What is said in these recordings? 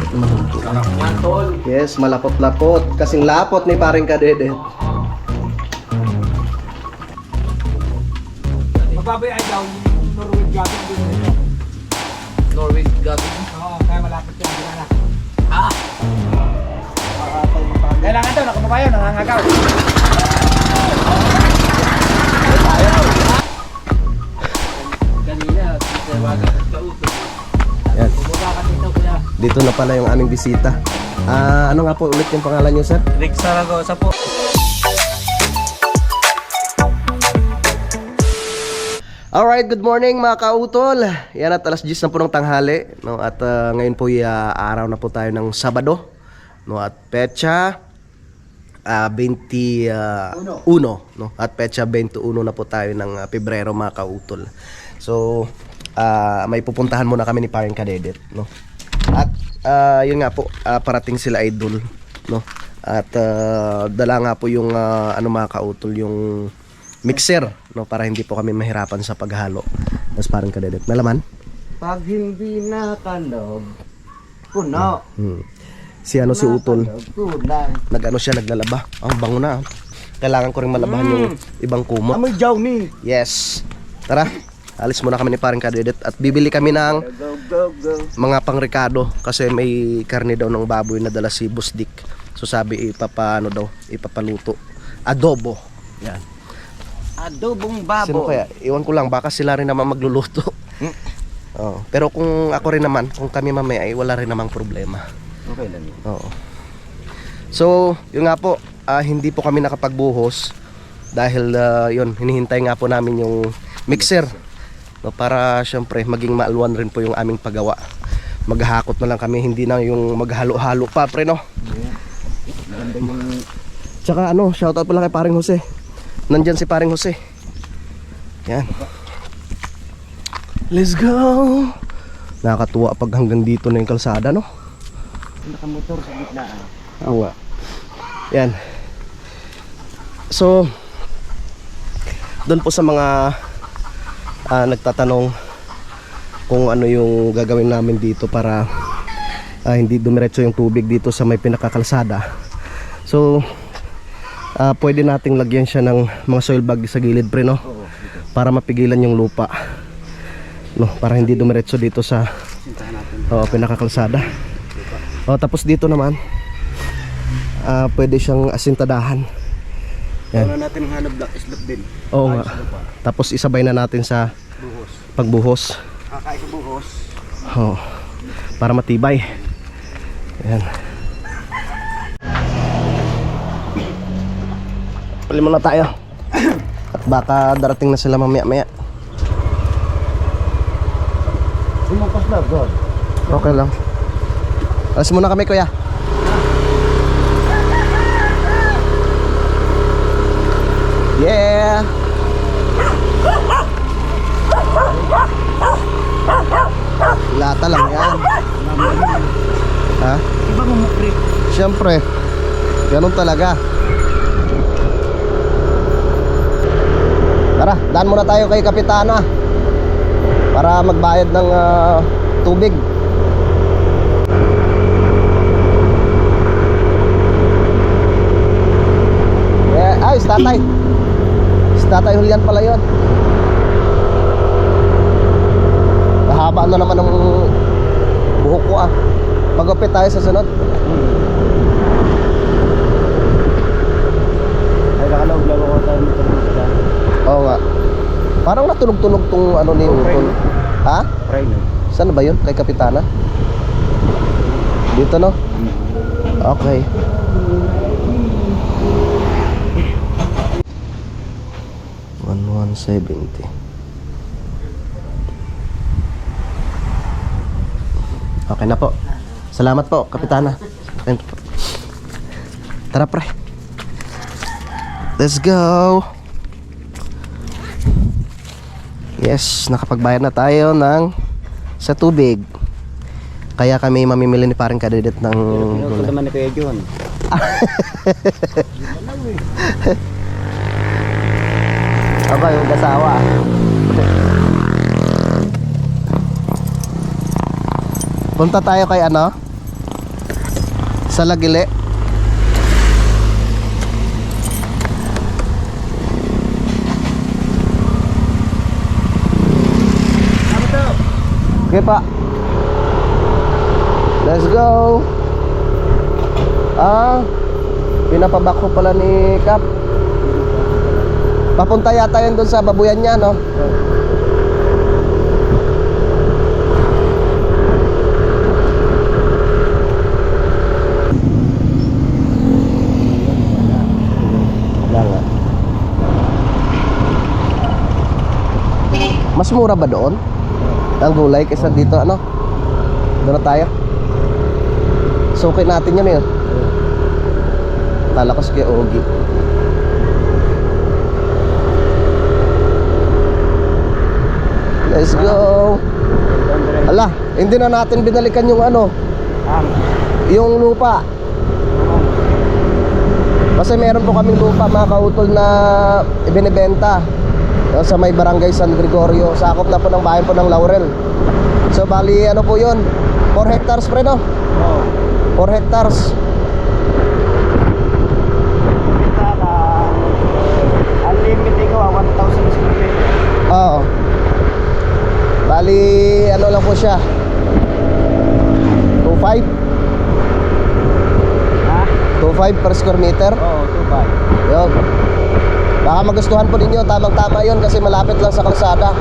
Yan, tol. Yes, malapot-lapot. Kasing lapot ni paring Kadede. Mababay ay daw yung Norway Gabi din nito. Norway Gabi? Oo, kaya malapit yan. Bila na. Ah! Kailangan daw, nakababayo, nangangagaw. Kanina, tinawagan at kauto. Yan. Bumaba ka dito, kuya. Dito na pala yung aming bisita. Ano nga po ulit yung pangalan niyo, sir? Rick Saragosa po. Alright, good morning mga kautol. Yan at alas 10 na po ng tanghali, no? At ngayon po araw na po tayo ng Sabado, no? At petsa 21, no? At petsa 21 na po tayo ng Pebrero mga kautol. So, may pupuntahan muna kami ni Paring Kadedet, no? At yun nga po, parating sila idol, no? At dala nga po yung mga kautol, yung mixer, no, para hindi po kami mahirapan sa paghalo. Mas Paring Kadedet, nalaman? Pag hindi nakanog, puno. Si si Utol, Kulang. nag-ano siya, naglalaba. Ang bango na. Kailangan ko rin malabahan yung ibang kumot. Amoy Johnny. Yes. Tara, alis muna kami ni Paring Kadedet at bibili kami ng Go. mga pangrekado kasi may karne daw ng baboy na dala si Boss Dick. So sabi ipapaluto. Adobo. Yan. Adobong babo. Sino kaya? Iwan ko lang, baka sila rin naman magluluto. Oh, pero kung ako rin naman, kung kami mamaya ay wala rin namang problema. Okay lang yun. Oo. So, yun nga po, hindi po kami nakapagbuhos dahil yun, hinihintay nga po namin yung mixer. No, para syempre maging maalwan rin po yung aming paggawa. Maghahakot na lang kami, hindi na yung maghalo-halo pa, pre, no? Maganda yung... Tsaka shoutout pala kay Paring Jose. Nandyan si Paring Jose. Yan. Let's go. Nakakatuwa pag hanggang dito na yung kalsada, no? Nakamotor sa gitna. Oo. Yan. So, doon po sa mga nagtatanong kung ano yung gagawin namin dito para hindi dumiretso yung tubig dito sa may pinakakalsada. So, pwede nating lagyan siya ng mga soil bag sa gilid, pre, no? Para mapigilan yung lupa, no? Para hindi dumiretso dito sa pinakakalsada. Tapos dito naman pwede siyang asintadahan. Yan. Wala natin hanap black slot din. Oo nga. Tapos isabay na natin sa pagbuhos. Kakain sa buhos. Para matibay. Yan. Pali muna tayo. At baka darating na sila mamaya-maya. Sumangkas na, God. Okay lang. Alas muna kami, kuya. Yeah. Lata lang yan. Ha? Iba mumukri. Siyempre. Ganun talaga. Tara, daan muna tayo kay Kapitana para magbayad ng tubig. Ay, si Tatay Julian pala yun. Mahaba na naman ng buhok ko Magupit tayo sa sunod. Ay, nakalawag lang ako tayo nito. Oo nga. Parang natunog-tunog tong ni Utol. Ha? Try na. Saan ba yun? Kay Kapitana? Dito, no? Okay. $1,170. Okay na po. Salamat po, Kapitana. Tara, pre. Let's go. Yes, nakapagbayad na tayo sa tubig. Kaya kami mamimili ni Paring Kadedet ng Pinuto naman ni Kuya John. Aba, yung kasawa. Punta tayo kay Sa Lagile. Okay pa. Let's go. Pinapabak ko pala ni Kap. Papunta yata yun doon sa babuyan niya, no? Mas mura ba doon? Ang gulay kaysa dito, ano? Doon na tayo. Suki natin yan eh. Talakas kay Ogi. Let's go. Ala, hindi na natin binalikan yung ano, yung lupa. Kasi meron po kaming lupa mga kautol na ibinibenta sa may barangay San Gregorio. Sakop na po ng bayan po ng Laurel. So bali ano po yun, 4 hectares pre, no? 4 hectares. Unlimited ko, 1,000 square feet. Oo. Bali ano lang po siya, 2.5. Ha? 2.5 per square meter. Oo, 2,500. Yun. Baka magustuhan po ninyo, tamang-tama yun kasi malapit lang sa kalsada.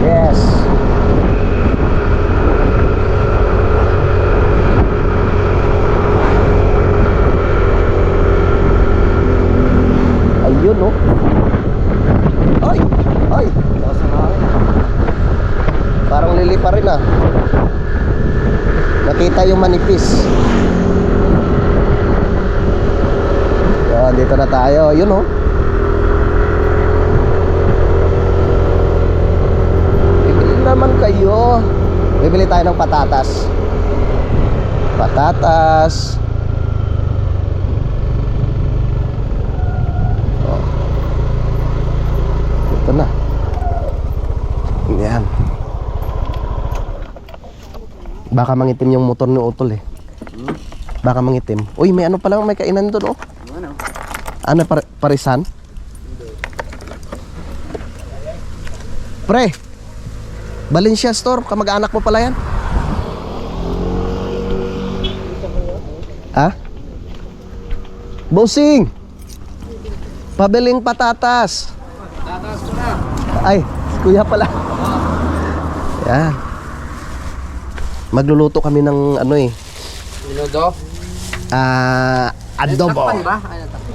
Yes. Ayun, no? Ay! Ay! Parang lilipa rin, ah. Nakita yung manipis. Yan, dito na tayo. Yun, oh. Bibili naman kayo. Bibili tayo ng patatas. Patatas. Oh. Ito na. Yan. Baka mangitim yung motor ni Utol eh. Baka mangitim. Uy, may ano palang, may kainan doon, oh. Ano, parisan? Pre, Valencia Store, kamag-anak mo pala yan? Ha? Bossing! Pabiling patatas. Tataas ko na. Ay, kuya pala. Yan. Magluluto kami ng ano eh. Minudo? Adobo. Takpan ba? Ay, takpan.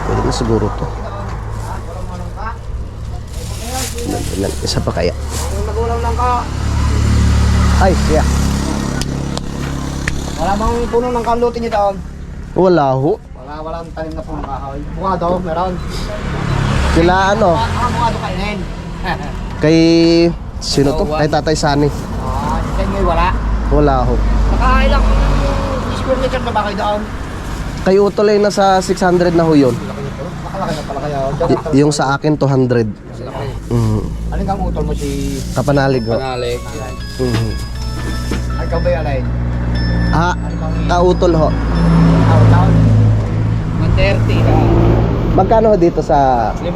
Pwede na siguro to. Isa pa kaya? Kung nagulang lang ka, Ay, yeah. wala bang puno ng kalutin niyo doon? Wala ho. Walang tanim na puno kahoy. Bukado, meron. Sila ano? Bukado kainin. Kay sino to? Kay Tatay Sani. Sa inyo wala. Wala ho. Nakailang square meter na ba kayo doon? Kay Utol ay nasa 600 na ho yun. Nakalaki na pala kayo. Yung sa akin 200. Alin kang utol mo si Kapanalig ho. Panalik? Ay, ikaw ba yung alay? Kautol ho. Down? 130 na. Magkano ho dito sa 5.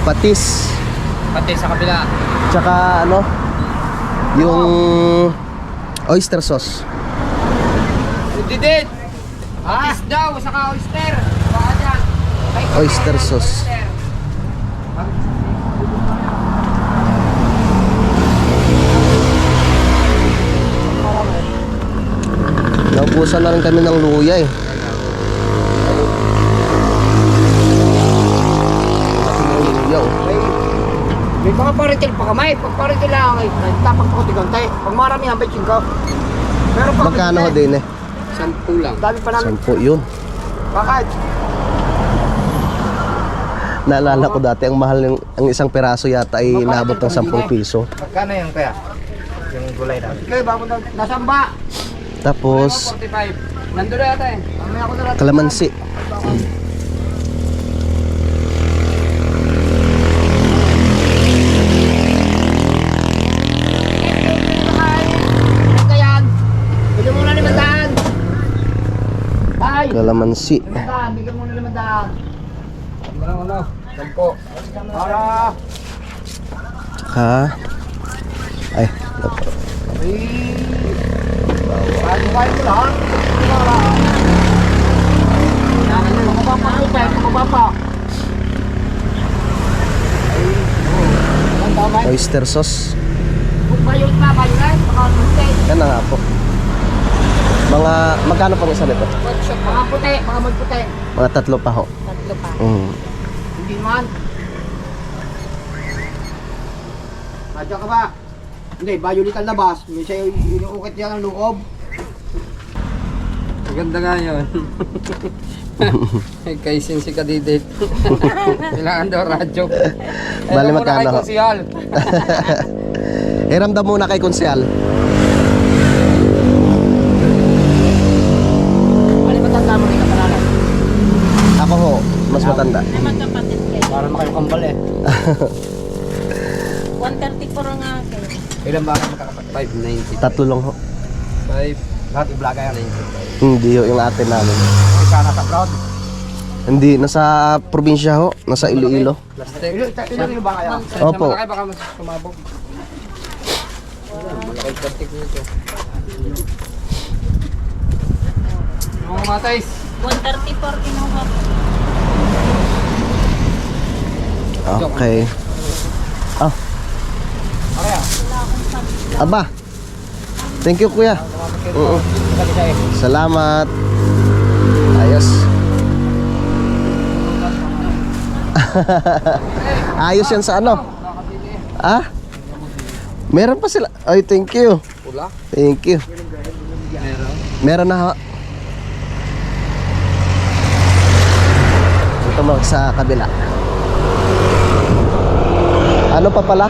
patis? Pati sa kabila. Tsaka ano? Yung oyster sauce. Didit! Patis daw, saka oyster. Baka dyan. Oyster sauce. Naubusan na rin kami ng luya eh. Luya oh. May mga paritil pa kamay. Pag paritil lang ay tapak ko tigante. Pag marami ang betching ko. Pero pag Magkano ho din eh? 10 lang. Dami pa namin. 10 yun. Bakit? Naalala ko dati ang mahal ng ang isang peraso yata ay naabot ng 10 piso. Magkano yung kaya? Yung gulay namin. Okay, bago na. Nasaan ba? Tapos 45. Nandun na yata eh. Mamaya ako na lang. kalamansi. ay. Kalamansi. Limandaan, bigyan mo na 500. Ano? 10. Para. Ha? Ay, Kain mo lahat. Mababa. oyster sauce. Kung bayot na, bayot. Yan na nga po. Magkano pang isa nito? Mga puti, mga magputi. Mga 3 pa ho. 3 pa. Hindi man. Radyo ka ba? Hindi, violet ang labas. May siya inuukit niya ang loob. Maganda nga yun. Kaisin si Kadidit. Kailangan daw radyo. Bali magkano ho? Konsihal. Iramdam muna kay Konsyal. Ano ba tanda mo rin kapalaran? Ako ho, mas matanda. Ay, magkapatid kayo. Para makayong kambal eh. 134 nga kayo. Ilan ba kayo magkakapatid? 590. 3 lang ho. 5. Lahat i-vlog yan. Hindi ho, yung ate namin. Isa nasa crowd. Hindi, nasa probinsya ho. Nasa Iloilo. Plastic. Ilan ba kaya? Opo. Malaki baka mas sumabog. Malaki plastic nito. Mga matais. 134 kinuha. Okay. Ah, Kaya? aba. Thank you, kuya. Oo. Salamat. Ayos. Ayos yan sa ano? Ah? Meron pa sila. Ay, thank you. Pula. Thank you. Meron na ho. Ito mo sa kabila. Ano pa pala?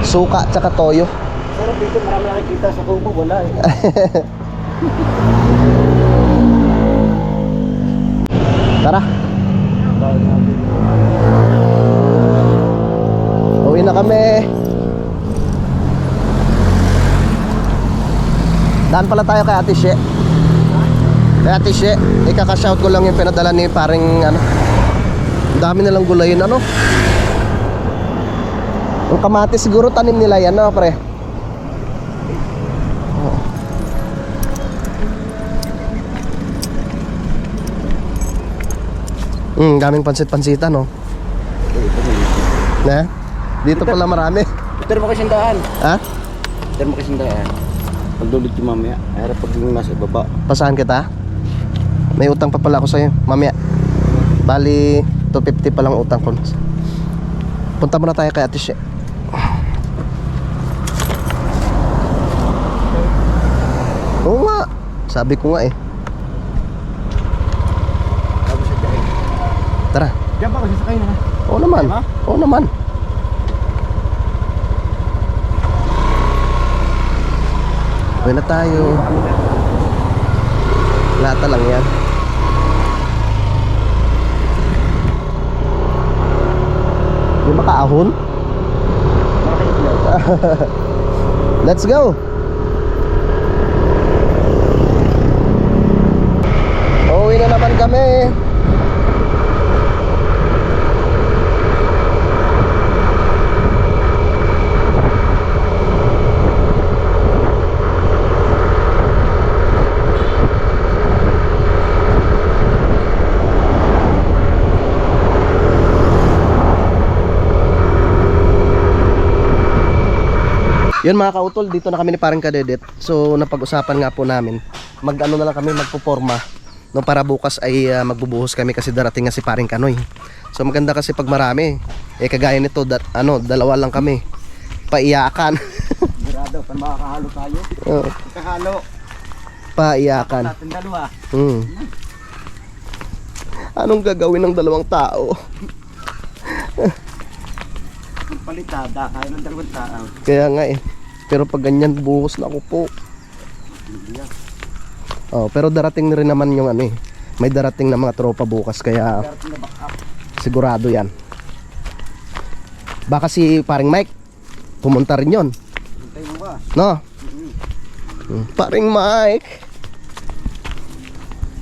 Suka tsaka toyo. Pero dito marami nakikita sa kubo, wala eh. Tara. Uwi na kami. Daan pala tayo kay Ate She. Kay Ate She, ikaka-shout ko lang yung pinadala ni paring ano. Ang dami nilang gulayin ano. Yung kamatis siguro tanim nila yan no, pre. Daming pansit-pansitan no. Na? Dito pala marami. Ito mo kasi daan. Ha? Ito mo kasi daan. Pagdulot yung mamaya. Ay, pag yung nasa baba. Pasahan kita? May utang pa pala ako sa'yo. Mamaya. Bali, 250 pa lang utang ko. Punta muna tayo kay Ate She. Oo nga. Sabi ko nga eh. Tara. Diyan ba kasi sakay na? Oo naman. Oo naman. Uwi na tayo. Lata lang yan. Di makaahon? Let's go. Uwi na naman kami. Yun mga kautol, dito na kami ni parang Kadedet. So napag-usapan nga po namin, mag-ano na lang kami, magpuporma no, para bukas ay magbubuhos kami kasi darating nga si paring Kanoy. So maganda kasi pag marami. Kagaya nito, dalawa lang kami. Paiyakan. Mirado, pan makakahalo tayo. Oo, Kahalo. paiyakan. Natin dalawa. Anong gagawin ng dalawang tao? Palitada, kaya ng dalawang tao. Kaya nga eh. Pero pag ganyan, buhos na ako po. Oh, pero darating na rin naman yung ano eh. May darating na mga tropa bukas kaya sigurado yan. Baka si paring Mike pumunta rin yon. Hintay mo ba? No? Paring Mike.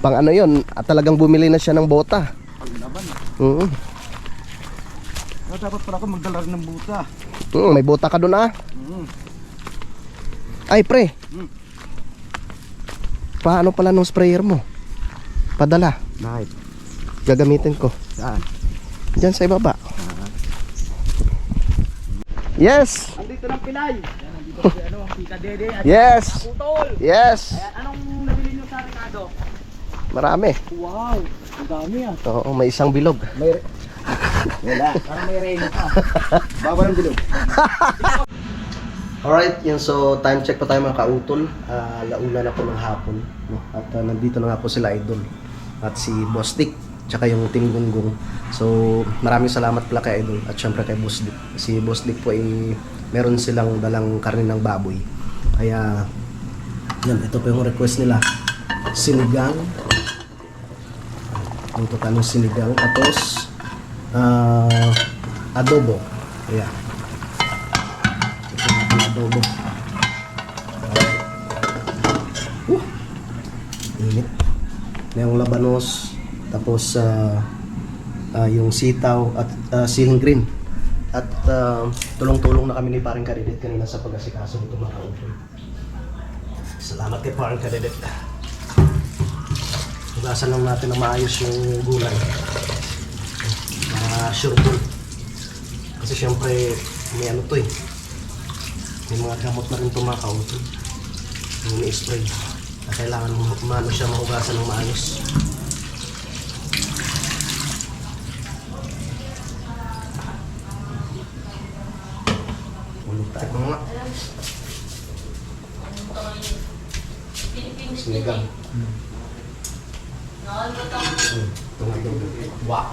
Pang ano yun, talagang bumili na siya ng bota. Dapat pala ako magdala rin ng buta. May bota ka doon Ay pre, paano pala nung sprayer mo? Padala. Bakit? Gagamitin ko. Saan? Diyan sa ibaba. Yes! Andito ng Pinay. Yan, andito si Tita Dede at Yes! Putol. Yes! Ayan, anong nabili nyo sa Ricardo? Marami. Wow, ang dami Oo, may isang bilog. May wala, parang may reno pa. Baba ng bilog. Alright, yun, so time check pa tayo mga kautol. Launa na po ng hapon, no? At nandito na nga po sila Idol at si Boss Dick tsaka yung Team Gunggong. So maraming salamat pala kay Idol at syempre kay Boss Dick. Si Boss Dick po ay meron silang dalang karne ng baboy. Kaya yan, ito po yung request nila. Sinigang. Ito tanong sinigang. Tapos adobo. Ayan. Adobo. Init. Yung labanos, tapos yung sitaw at siling green. At tulong-tulong na kami ni Parang Kadedit kanina sa pag-asikaso nito mga kautol. Salamat kay Parang Kadedit. Hugasan lang natin na maayos yung gulay. Sure ball. Kasi syempre may ano to may mga gamot na rin ito mga kautol yung i-spray na kailangan maano siya mahugasan ng maayos. Ulit tayo mga sinigang. Wow.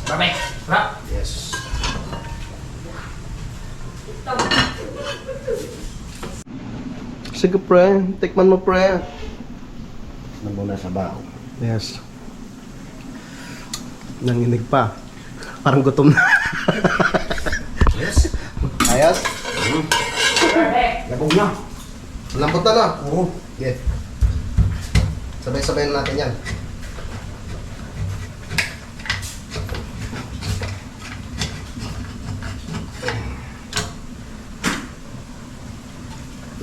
Perfect. Rap. Yes. Sige pre, tikman mo pre. Tikman muna sa bao. Yes. Nanginig pa. Parang gutom na. Yes. Ayos. Perfect. Labog na. Lambot na na. Oo. Yeah. Sabay-sabay na natin yan.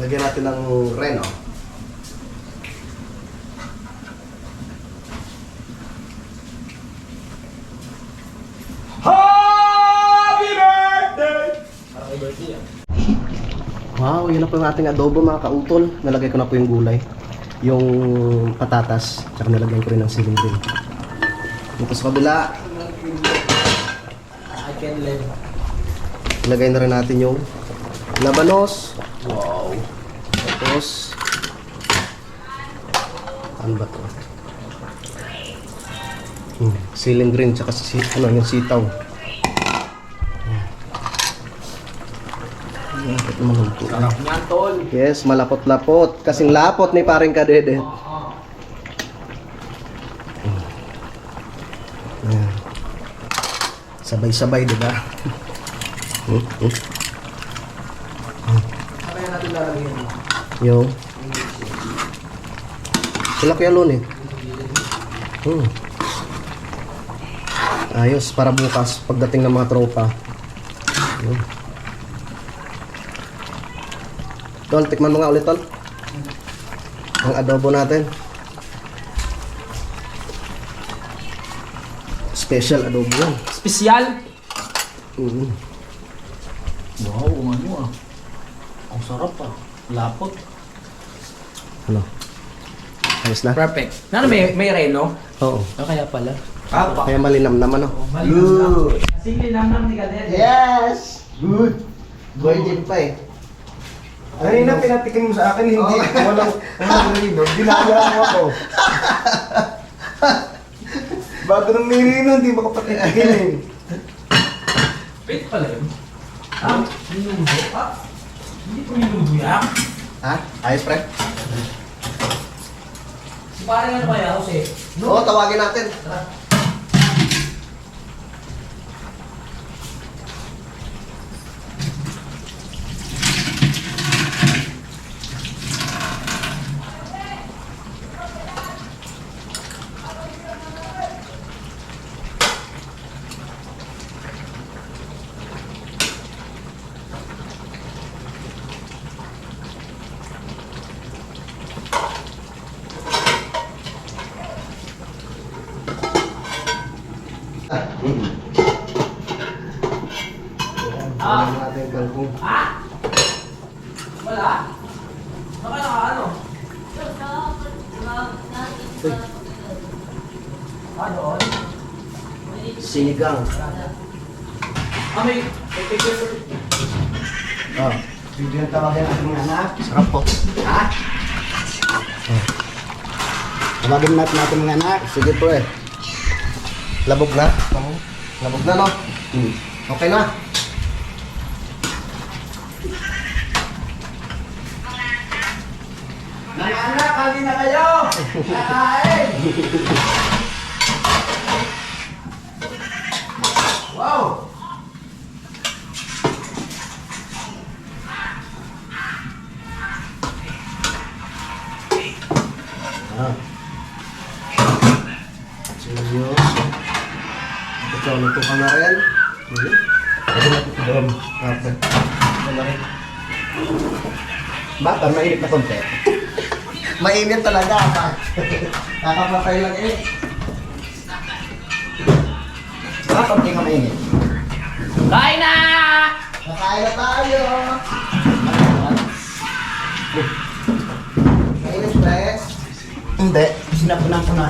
Lagyan natin ng reno. Happy birthday! Happy birthday. Wow, yun na po yung ating adobo mga kautol. Nalagay ko na po yung gulay. Yung patatas. Tsaka nalagyan ko rin ng siling green. Dito sa kabila. I can live. Ilagay na rin natin yung labanos. Wow. Tapos ano ba to? Siling green tsaka yung sitaw. Sarap niyan, tol. Yes, malapot-lapot. Kasing lapot ni Paring Kadede. Ayan. Sabay-sabay, diba? Kaya natin lalagyan. Yo. Sila Kuya Lon Ayos, para bukas pagdating ng mga tropa. Tol, tikman mo nga ulit tol. Ang adobo natin. Special adobo yan. Espesyal. Wow, ano ang sarap lapot. Ano? Ayos na? Perfect. May reno? Oo. Kaya pala. Kaya malinam naman Good. Kasi linamnam ni Kadede. Yes! Good! Virgin pa Kanina pinatikin mo sa akin, hindi, walang rino, ginagawa mo ako. Bago nang may rino, hindi makapatitikin Pit pala yun. Minudo. Hindi ko minudo yan. Ha? Ayos pre? Si parang ano kaya, Jose? Oo, tawagin natin. Kunin natin yung kangkong. Wala? Baka naka ano? Doon? Sinigang. May Ah, Bigyan tawagin natin mga anak. sarap po. Tawagin natin mga anak. Sige po eh. Labog na? Labog na, no? Okay na. mga anak, kali na kayo! Kakain! Wow! Ah. Sige. Ito, luto ka na rin. Pwede na ito doon. Okay. Ito na rin. Ba, mainit na konti. Mainit talaga. Kakapatay lang eh. Ba, konti ka mainit. Kain na! Kakain na tayo. Mainit, Flex. Hindi, sinapunan ko na.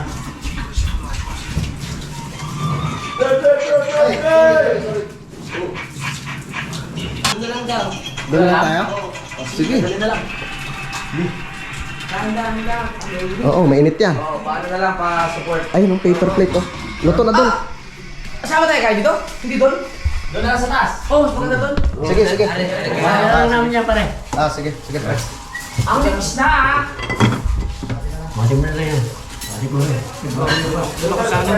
Doon na tayo? Sige. Oo, mainit yan. Paano na lang pa-support? Ay, yung paper plate oh. Luto na doon. Kasama tayo kayo dito? Hindi doon? Doon na lang sa taas. Oo, maganda doon. Sige, sige. Kaya lang namin yan pare. Ah, sige. Sige, Flex. Ang mix na ah! Mati mo na lang yan. Mati mo na. Doon ako sa ano?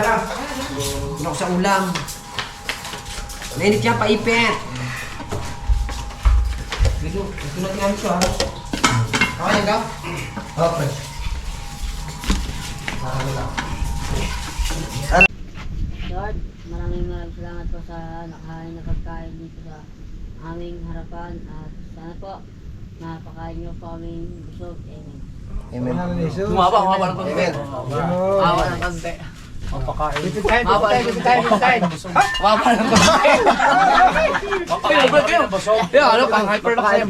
Doon ako sa ulam. Mainit yan, paipit. Dito, tulad nga ito ha. Kakain ka? Okay. Lord, maraming salamat po sa nakahain na pagkain dito sa aming harapan at sana po napakain niyo po aming busog. Amen. Amen. Humaba ng konti. Amen. Humaba ng konti. Lipid tayo. Humaba ng konti. Kayo, ano, pang hyper na kayo.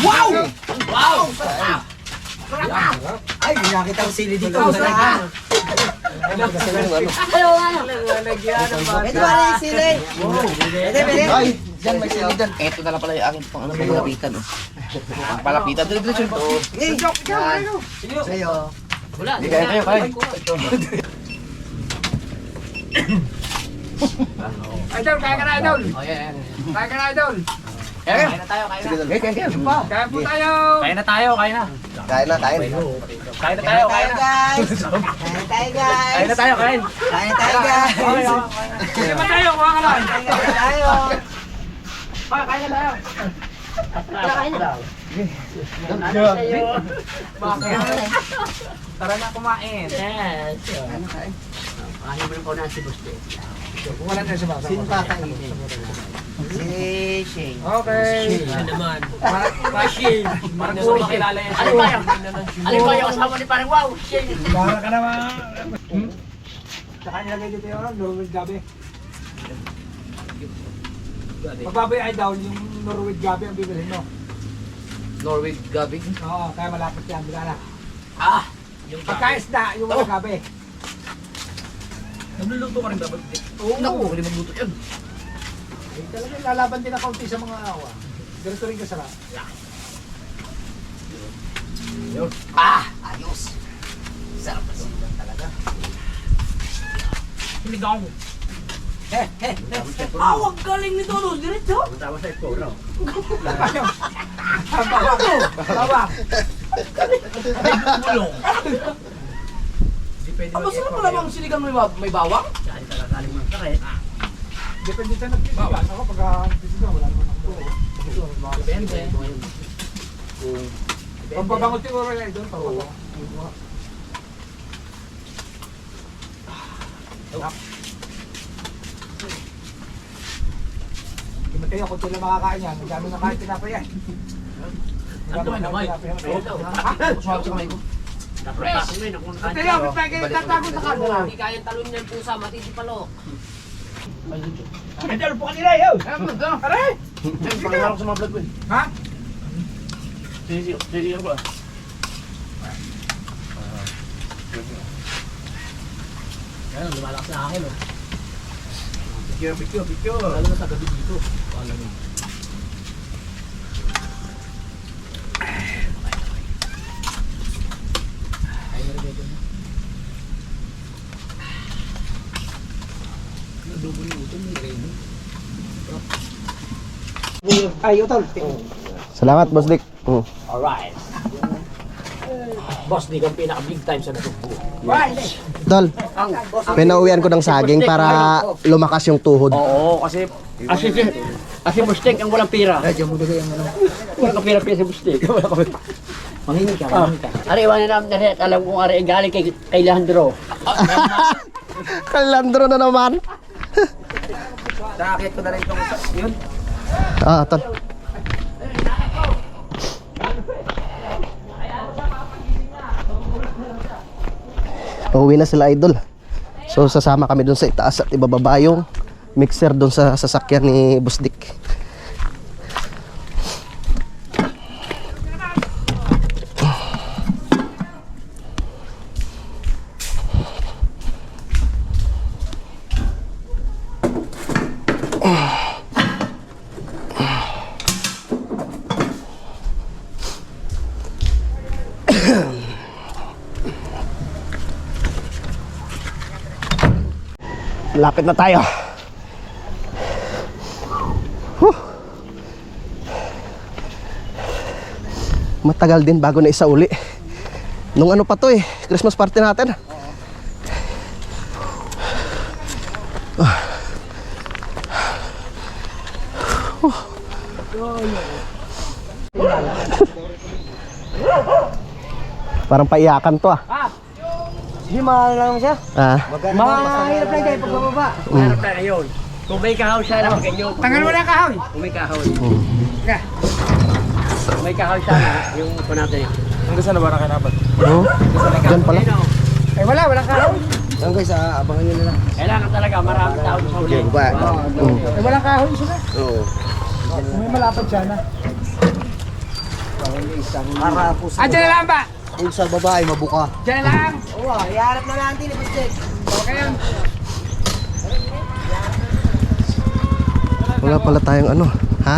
Wow! Wow! Ay, ginakita ang sili dito. Hello, ano? Ito ba na yung sili? Ay, dyan may sili dyan. Ito na lang pala yung akin pang ano, palapitan. Ang palapitan. Diretso ito. Sa'yo. Wala. Hindi kayo, kayo. Idol, kaya ka na, Idol. Kaya ka na, Idol. Kaya na tayo, kaya na. Sige, Kaya. Kaya po tayo. Kaya na tayo, kaya na. Kain na, kain. Kaya na tayo, kaya na. Guys! Kain tayo guys! Kaya na tayo, kaya na. Kain tayo guys! Sige pa tayo, kuha ka lang. Kain tayo! Kaya na tayo. Kakain na. Bakit? Tara na kumain. Yes. Ano mo yung kauna si Buste? Wala tayo sa basa. Sino kakainin? Si Shane. Okay. naman? Machine. Parang gusto makilala yan. Ano ba yung? Ano ba yung kasama ni parang wow? Para ka naman. Saka nilagay dito yung Norway Gabi. Magbabay ay daw yung Norway Gabi ang bibilhin mo. Norway Gabi. Oo, kaya malapit yan. Bila na. Ah! Pagkaisda, yung mga gabi. Nagluluto ka rin dapat. Oo. Naku, hindi magluto yan. Eh, talagang lalaban din ang kaunti sa mga awa. Ganito rin kasarap. Ah! Ayos! Sarap na sila talaga. Sinigaw. Awag galing nito, no? Diretso? Tama sa ito, no? Bawang. Bulong! Masarap pala bang sinigang may bawang? Depende sa nagtitigan. Ako pagka nagtitigan, wala naman ako. Depende. Pagpabangot yung oral ay doon. Pagpabangot. Hindi kayo, kung sila makakain yan. Ang dami na kain tinapay yan. Ano ba naman? Suwag sa kamay ko. Tayo, may pagkain tatago sa kanila. Hindi kayang talon niyan pusa, matindi palok. Idol po kanila yun. Aray! Pangalan ko sa mga vlog ko eh. Ha? Sige ko ah. Ayun, lumalakas na akin oh. Picture. Lalo na sa gabi dito. Alam mo. Ay, utol. Salamat, Boss Dick. Alright. Boss, di kang pinaka-big time sa natugbo. Tol, pinauwian ko ng saging para lumakas yung tuhod. Oo, kasi Bustek ang walang pira. Walang kapira-pira si Bustek. Mangingi ka. Ari, iwanan namin dahil alam kong ari galing kay Leandro. Kalandro na naman. Nakakit ko na rin itong yun. Tol. Uuwi na sila, idol. So sasama kami dun sa itaas at ibababa yung mixer dun sa sasakyan ni Boss Dick. Lapit na tayo. Matagal din bago na isa uli. Nung ano pa to Christmas party natin. Parang paiyakan to Hindi mahal lang siya. Mahirap lang kayo pagbababa. Mahirap lang yun. Kung may kahoy sana, ganyan. Tangal mo na kahoy. Kung may kahoy. Kung may kahoy sana, yung po natin. Hanggang saan na ba nakanapat? Diyan pala. Eh walang kahoy. Yan guys, abangan nyo na lang. Kailangan talaga marami tao sa uli. Eh walang kahoy sila. Oo. May malapad siya na. Para po sa Diyan lang ba? kung sa babae mabuka. Diyan lang. Oo, iharap na lang din, Bustek. Okay yan. Wala pala tayong ano, ha?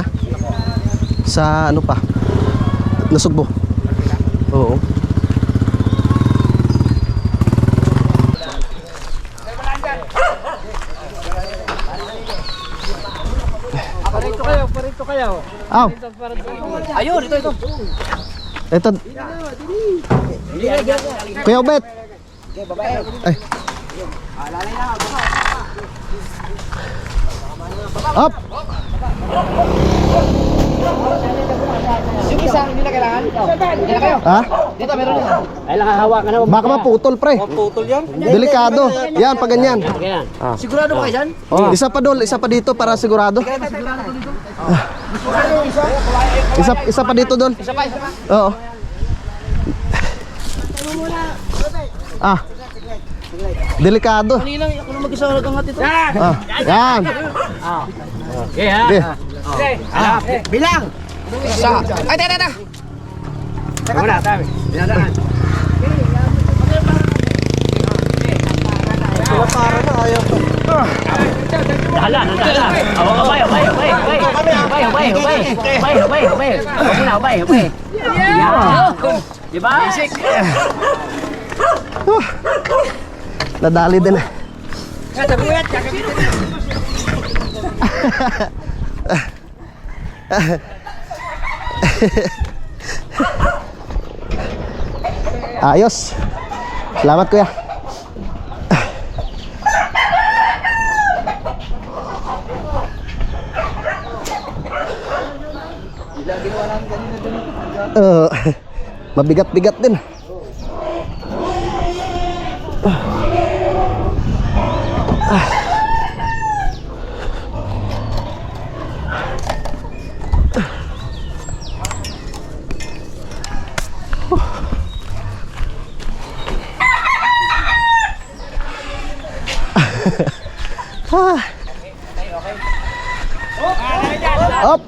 Sa ano pa? Nasugbo. Oo. Parito kayo. Aw, Ayun, ito. ito. Kuya Obet. Ay. Up. Yung isa, hindi na kailangan. Hindi na kayo. Ha? Dito, meron din. Kailangan hawakan na. Baka maputol, pre. Putol yan? Delikado. Yan, pag ganyan. Ayan. Sigurado ba kayo dyan? Isa pa dol, isa pa dito para sigurado. Isa pa dito dol. Isa pa. Oo. Delikado. Kanina, ako na mag-isa nag-angat ito. Yan. Okay, ha? Sige. Bilang! Isa. Ay, teka. Teka muna, tayo. Binadaan. Para na, ayaw ko. Dalan. Hubay. Yan. Diba? Basic. Nadali din. Kataguyat, Ayos. Salamat, kuya. Mabigat-bigat din. Up!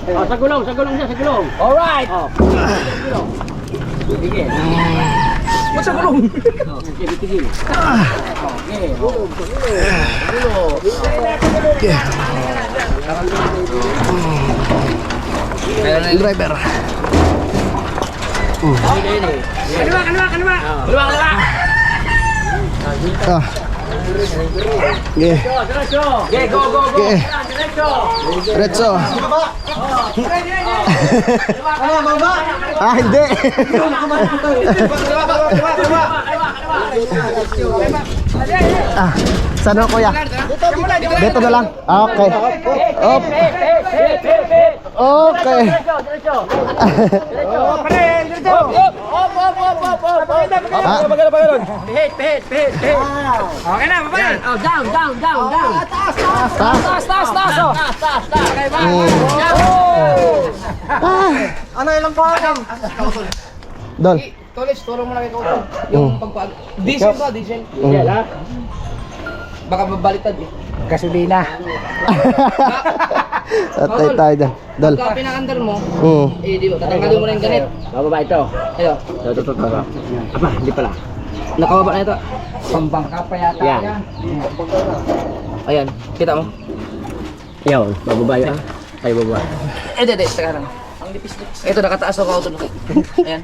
Oh, sa gulong siya, sa gulong. Alright! Oh. Sige. What's up, gulong? Sige, tigil. Okay. Gulong. Driver. Kaliwa. Ah. Okay. Diretso. Okay, go. Okay. Diretso. Diretso. Ano, baba? Ah, hindi. Ah, saan ako kuya? Dito na lang. Okay. Up. Okay. Ah, Pihit. Okay na, baba yan. Oh, down. taas. Taas. Okay, ba? Ano, ilang pa? Dol. Tolis, tulong mo na kay Kauto. Yung pagpag... Diesel ba? Diesel? Yan, ha? Baka mabaliktad eh. Gasolina. Atay tayo dyan. Dol. Pagka pinakandar mo, Mm. di ba? Tatanggalin mo na yung ganit. Bababa ito. Ayo, Ito. Apa, hindi pala. nakababa na ito. Pambangka pa yata Yan. yan. Ayan, kita mo? Yun, bababa yun. Tayo bababa. Hindi, teka lang. Ang lipis-lipis. Ito, nakataas ako Kauto. Ayan.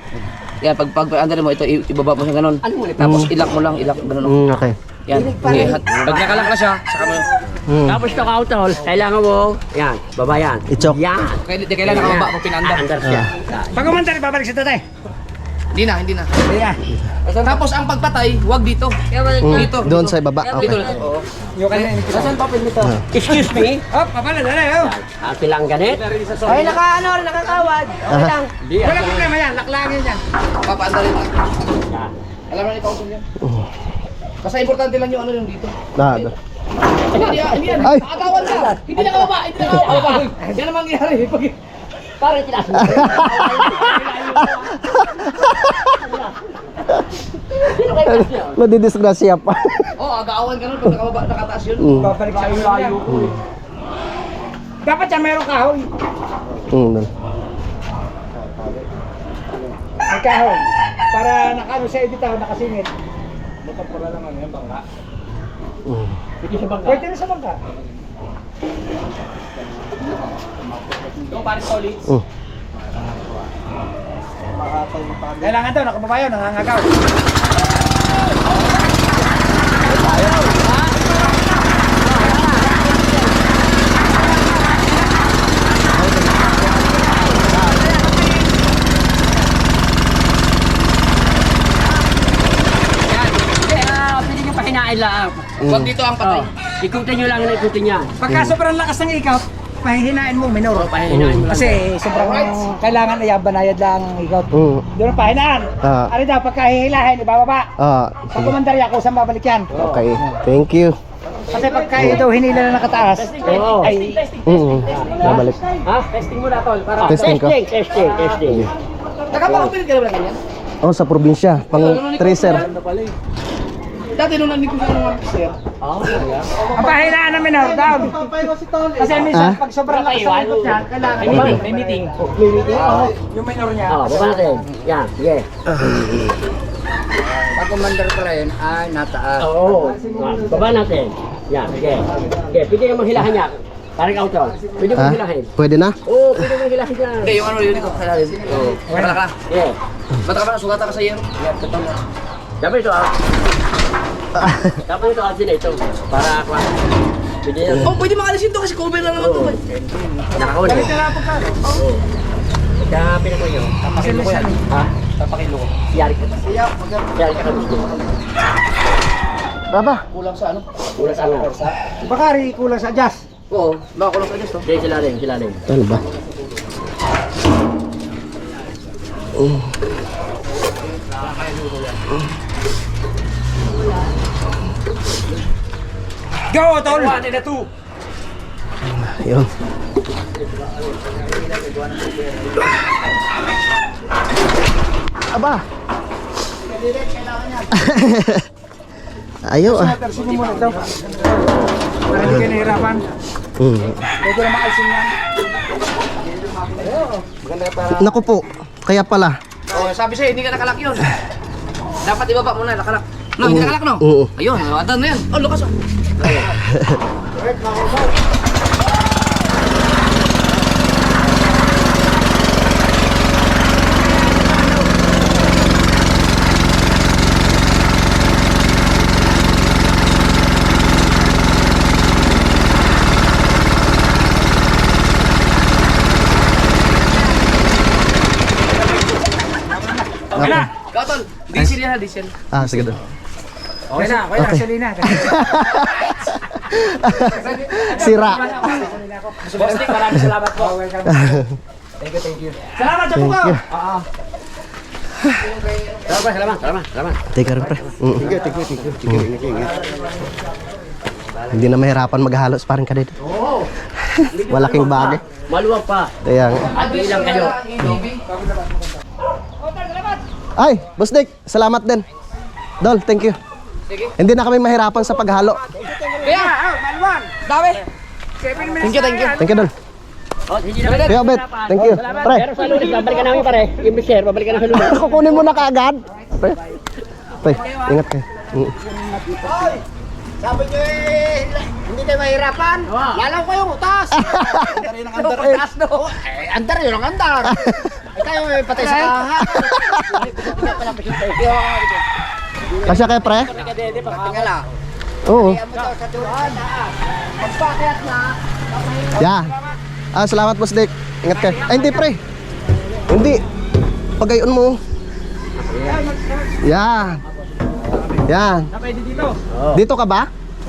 Yan, pag under mo, ito, ibaba mo siya ganun. Tapos ilak mo lang, ganun. Mm, okay. Yan. Okay, pag nakalak na siya, saka mo. Mm. Tapos ito kautol, kailangan mo, yan, baba yan. Ichok. Yan. Di kailangan nakababa mo pinandar. Under siya. Pag umandar, babalik sa tatay. Hindi na. Kaya, Tapos ang pagpatay, huwag dito. Dito. Doon sa baba. Dito Okay. lang. Oo. yung kanina. Nasaan pa nito? Excuse me? Oh, papala, dali, oh. Silang ganit? Ay, nakakawad. Okay lang. Wala problema yan, laklangin yan. Papaandarin lang. Alam na ni Kauto yan. Basta importante lang yung ano yung dito. Ah, Hindi yan. Ay! Nakagawan ka. Hindi nakababa. Yan ang mangyayari. Parang tinaas mo. Sino kayo taas niya? Madidisgrasya pa. Oo, agaawan ka nun pag nakababa, nakataas yun. Mm. Babalik sa iyo yan. Dapat yan merong kahoy. Mm. May kahoy. Para nakano sa editaw, nakasingit. Matapura lang ano yung bangka. Mm. Pwede na sa bangka. Yung paris solid. Mm. Kailangan daw, nakababa yun, nangangagaw. Pwede nyo pahinain lang. Huwag dito ang patay. Ikutin nyo lang na ikutin niya. Pagka sobrang lakas ng ikot, pahihinain mo, minor. Pahinain mo lang. Kasi sobrang kailangan ayabanayad lang ang ikot. Mm. Doon ang pahinaan. Ah. Ano daw, pagka hihilahin, ibababa. Ah, Pag kumandarya ako, saan babalik yan? okay. Thank you. Kasi pagka ito hinila na nakataas, Oo. ay Mm. Babalik. Ha? Testing mo na tol. Para Testing ka? Testing. Nakapakapilit ka naman na ganyan. Oh, sa probinsya, pang tracer. Dati nung nandito ko sa mga sir. ang pahinaan ng minor, down. Kasi minsan, pag sobrang lakas ng ikot yan, kailangan May meeting. yung minor niya. Baba natin. Yan, sige. Pag commander pa rin, ay nataas. Oo. Baba natin. Yan, sige. Okay, pwede nyo manghilahan niya. Parang auto. Pwede mo Ha? hilahin. Pwede na? Oo, pwede mo hilahin niya. Hindi, yung ano yun ito. Kailangan. Oo. Wala ka. Yeah. Ba't ka ba? Sugata ka sa iyo. Dapat ito Dapat ito asin ito. Para ako. Pwede yan. Oh, pwede makalisin to kasi cover lang naman to. Nakakaon eh. Oo. Kaya pinako nyo. Tapakin mo ko yan. Ha? Tapakin mo ko. Yari ka. Yari ka gusto. Baba. Kulang sa ano? Ulas ano? Bakari, kulang sa adjust. Oo, baka kulang sa dito. Hindi, sila rin. Ano ba? Go, tol! 1 and a 2. Ayun. Aba. Ayaw ah. Sige mo muna ito. Para hindi kayo nahirapan. Pwede na makaisin yan. Maganda para... Naku po, kaya pala. Oh, sabi sa'yo, hindi ka nakalak yun. Dapat ibaba mo na, nakalak. No, hindi nakalak, no? Oo. Ayun, adan na yan. Oh, lukas, oh. Okay na. Gatol, diesel yan ha, diesel. Ah, sige doon. Okay na, okay na. Okay. Gasolina. Sira. Boss Nick, maraming salamat po. Welcome. Thank you. Salamat sa buko. Salamat. Teka rin pre. Hindi na mahirapan maghalos parang ka dito. Malaking bagay. Maluwag pa. Kaya nga. Bilang kayo. Ay, Boss Nick, salamat din. Dol, thank you. Sige. Hindi na kami mahirapan sa paghalo. Kaya, dami. Thank you. Thank you, Dol. Oh, sige na. Kuya Obet, thank you. Pre, Pero sa lunes, babalikan namin pare. Yung share, babalikan namin sa lunes. kukunin mo na kaagad. Pre, ingat kayo. Sabi nyo hindi kayo mahirapan. Lalaw ko yung utas. Andar yun ang andar. Utas, no? Andar yun ang andar. Kayo may patay sa kaha. Kasya kayo, pre? Tingala. Oo. Sa duhan. Magpakayat na. Yeah. Ah, salamat Boss Nick. Ingat kayo. Ay, hindi pre. Hindi. Pagayon mo. Yan. Yan. Pwede dito. Dito ka ba?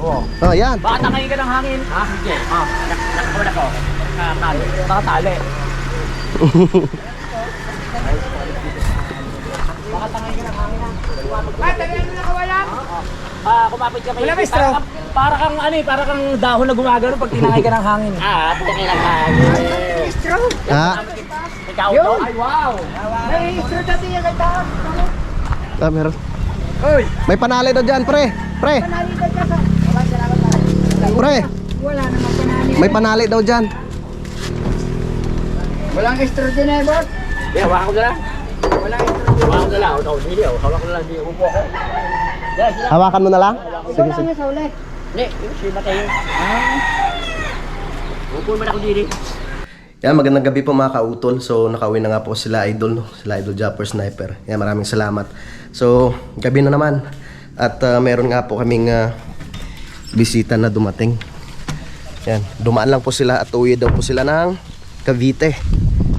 Oo. Oh, yan. Baka tangay ka ng hangin. Ah, sige. Nakakawala ko. Nakatali. Baka tangay ka ng hangin ha. Tangay mo na kawalan. Kumapit ka may... Wala may straw. Para kang ano eh, para kang dahon na gumagano pag tinangay ka ng hangin. Tangay ng hangin. Ah, Ikaw to? Ay, wow. May straw dati yung ganda. meron. Oy. May panali daw dyan, pre. Pre. Pre. Wala naman panali. May panali daw dyan. Walang extra din eh, bot. Yeah, waka ko na lang. Waka ko na lang. Hindi, hawak ko na lang. Upo ako. Hawakan mo na lang. Sige, sige. Ano sa uli? Hindi, si Mateo. Upo mo na ako diri. Yan, magandang gabi po mga kautol. So, nakauwi na nga po sila Idol, no? Sila Idol Japper Sniper. Yan, maraming salamat. So, gabi na naman. At meron nga po kaming bisita na dumating. Yan, dumaan lang po sila at uwi daw po sila ng Cavite.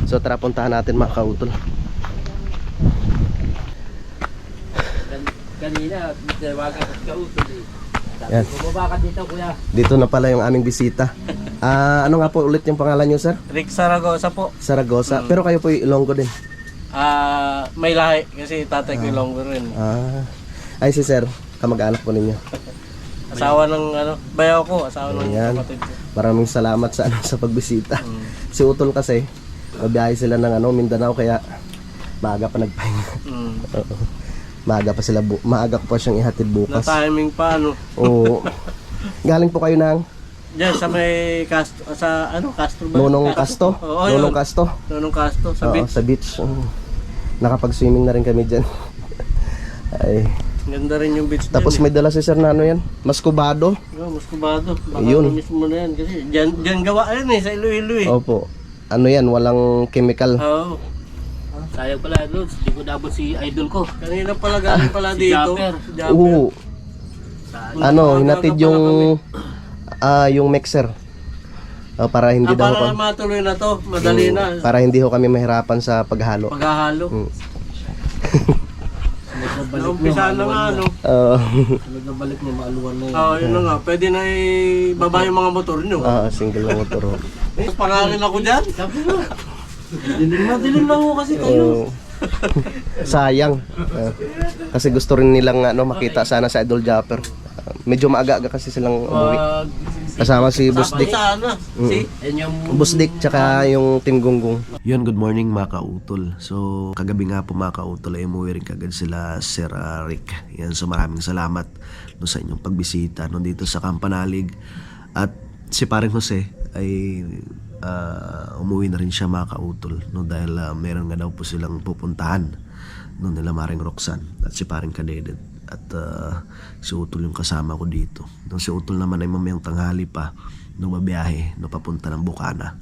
So, tara puntahan natin mga kautol. Kanina, tawagan ko sa utol eh. Yan. Bumaba ka dito, kuya. Dito na pala yung aming bisita. Ano nga po ulit yung pangalan nyo, sir? Rick Saragosa po. Saragosa. Pero kayo po yung Ilonggo din. May lahi kasi tatay ko Ilonggo rin. Ay si sir, kamag-anak po ninyo. Asawa ng bayaw ko, asawa ng Ayan. kapatid ko. Maraming salamat sa sa pagbisita. Si Utol kasi, mabiyahe sila ng Mindanao kaya maaga pa nagpahinga. Oo. Maaga pa sila maaga pa siyang ihatid Na bukas. timing pa Oo. Galing po kayo ng Diyan sa may Castro, Castro ba? Nonong Casto? Oo, Nonong yun. Casto? Nonong Castro, sa Oo, beach. sa beach. Nakapag-swimming na rin kami dyan. Ay. Ganda rin yung beach Tapos dyan. may dala si sir na yan, Mascobado. Muscovado. Baka Yun. mismo na yan kasi dyan gawa yan sa Iloilo eh. Opo. Ano yan, walang chemical. Oo. Sayang pala, Lods. Hindi ko nabot si idol ko. Kanina pala galing pala Si dito. Japper. Si Japper. Oo. Hinatid yung mixer. Para hindi daw para matuloy na to, madali na. para hindi ho kami mahirapan sa paghalo. Paghahalo. Naumpisa na nga, Nagbalik mo, maaluan na yun. Oo, yun na nga. Pwede na ibaba yung mga motor nyo. Single na motor ho. Tapos pangalan ako dyan. Dilim na ho kasi kayo. Sayang. Kasi gusto rin nilang makita sana sa Idol Japper. Medyo maaga-aga kasi silang umuwi. Kasama si Boss Dick. Sana. See? Yan yung... Boss Dick tsaka yung Team Gunggong. Yun, good morning mga kautol. So, kagabi nga po mga kautol ay umuwi rin kagad sila Sir Rick. Yan, so maraming salamat no, sa inyong pagbisita no, dito sa Kampanalig. At si Paring Jose ay umuwi na rin siya mga kautol no, dahil meron nga daw po silang pupuntahan no, nila Maring Roxanne at si Paring Kadedet. At si Utol yung kasama ko dito. No, si Utol naman ay mamayang tanghali pa no, mabiyahe no, papunta ng Bukana.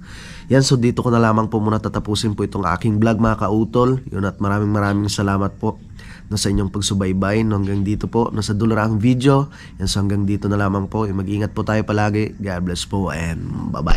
Yan, so dito ko na lamang po muna tatapusin po itong aking vlog mga kautol. Yun, at maraming salamat po no, sa inyong pagsubaybay no, hanggang dito po no, sa dulo ng video. Yan, so hanggang dito na lamang po. Mag-ingat po tayo palagi. God bless po and bye bye.